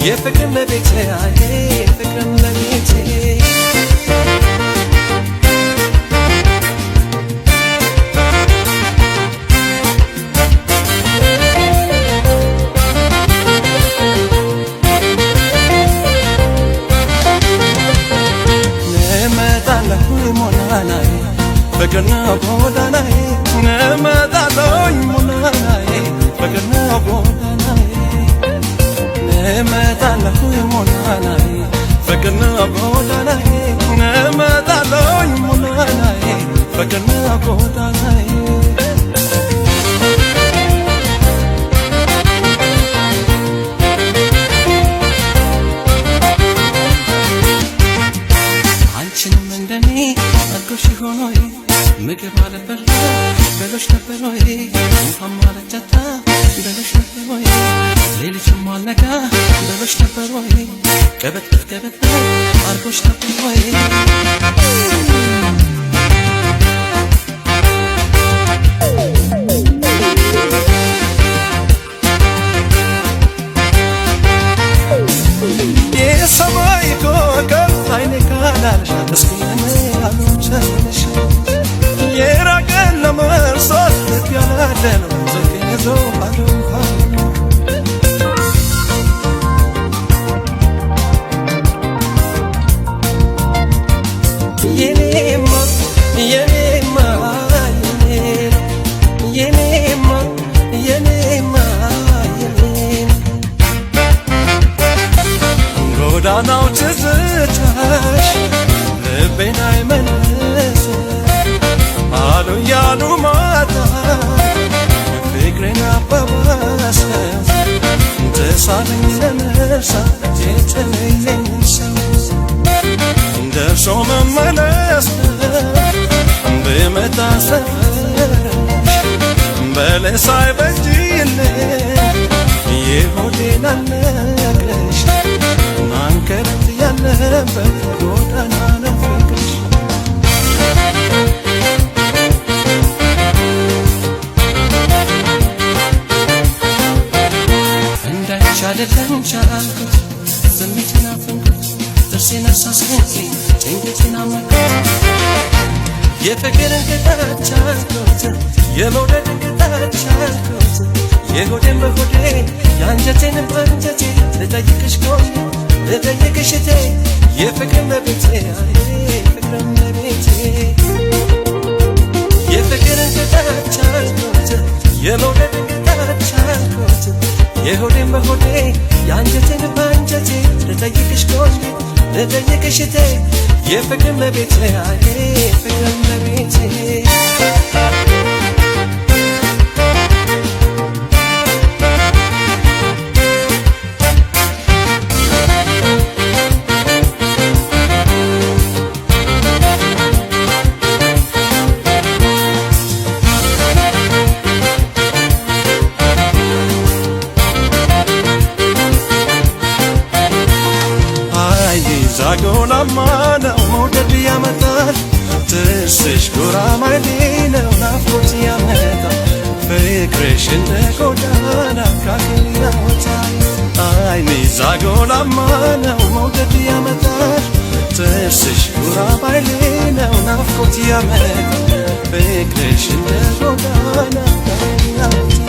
የፍቅር መቤቴ አይ ፍቅር መቤቴ Fakirna godanae, nemataloy monanae. Fakirna godanae, nemataloy monanae. Fakirna godanae, nemataloy monanae. Fakirna godanae. Anchin mendani, agoshi honoy. ምግብ አለበላ በሎሽ ነበር ወይ አማራጫታ በሎሽ ነበር ወይ ሌሊቱም አልነጋ በሎሽ ነበር ወይ ቀበጥ ቀበጥ አርጎሽ ነበር ወይ የሰማይ ኮከብ አይኔ ካላልሽ እስኪኔ አልቻለሽ የራቀን ለመርሳት ልብ ያላለነው ዘግይቶ የኔማ የኔማ የኔማ የኔማ ጎዳናው ትዝታሽ ልቤን አይመልስ አሉ ያሉ ማታ ፍቅሬን አባባሰ ተሳለኝ ለመርሳ የተለየኝ ሰው ደርሶ መመለስ ብመጣ ሰፈርሽ በለስ አይበጅልኝ የሆዴን አልነግርሽ ማንከረት ያለበት ጎዳና ነው ፍቅርሽ አይደለም ቻልኩት ስሜቴን አፈንኩት ጥርሴን አሳስኩኝ ጭንቀቴን አመኩት የፍቅርን ቅጣት ቻልኩት የመውደድን ቅጣት ቻልኩት የሆዴን በሆዴ የአንጀቴን በአንጀቴ ልጠይቅሽ ቆይ ልጠይቅሽ እቴ የፍቅር መቤቴ ፍቅር መቤቴ የፍቅርን ቅጣት ቻልኩት የመውደድን ቅጣት ቻልኩት የሆዴን በሆዴ የአንጀቴን በአንጀቴ ልጠይቅሽ ቆይ ልጠይቅሽ እቴ የፍቅር መቤቴ ፍቅር መቤቴ ዛጎላማ ነው መውደድ ያመጣል ትስሽ ጉራማይሌ ነው ናፍቆት ያመጣል ፍቅርሽ እንደ ጎዳና ካገኝ ያወጣል አይኔ ዛጎላማ ነው መውደድ ያመጣል ትስሽ ጉራማይሌ ነው ናፍቆት ያመጣል ፍቅርሽ እንደ ጎዳና ካገኝ ያወጣል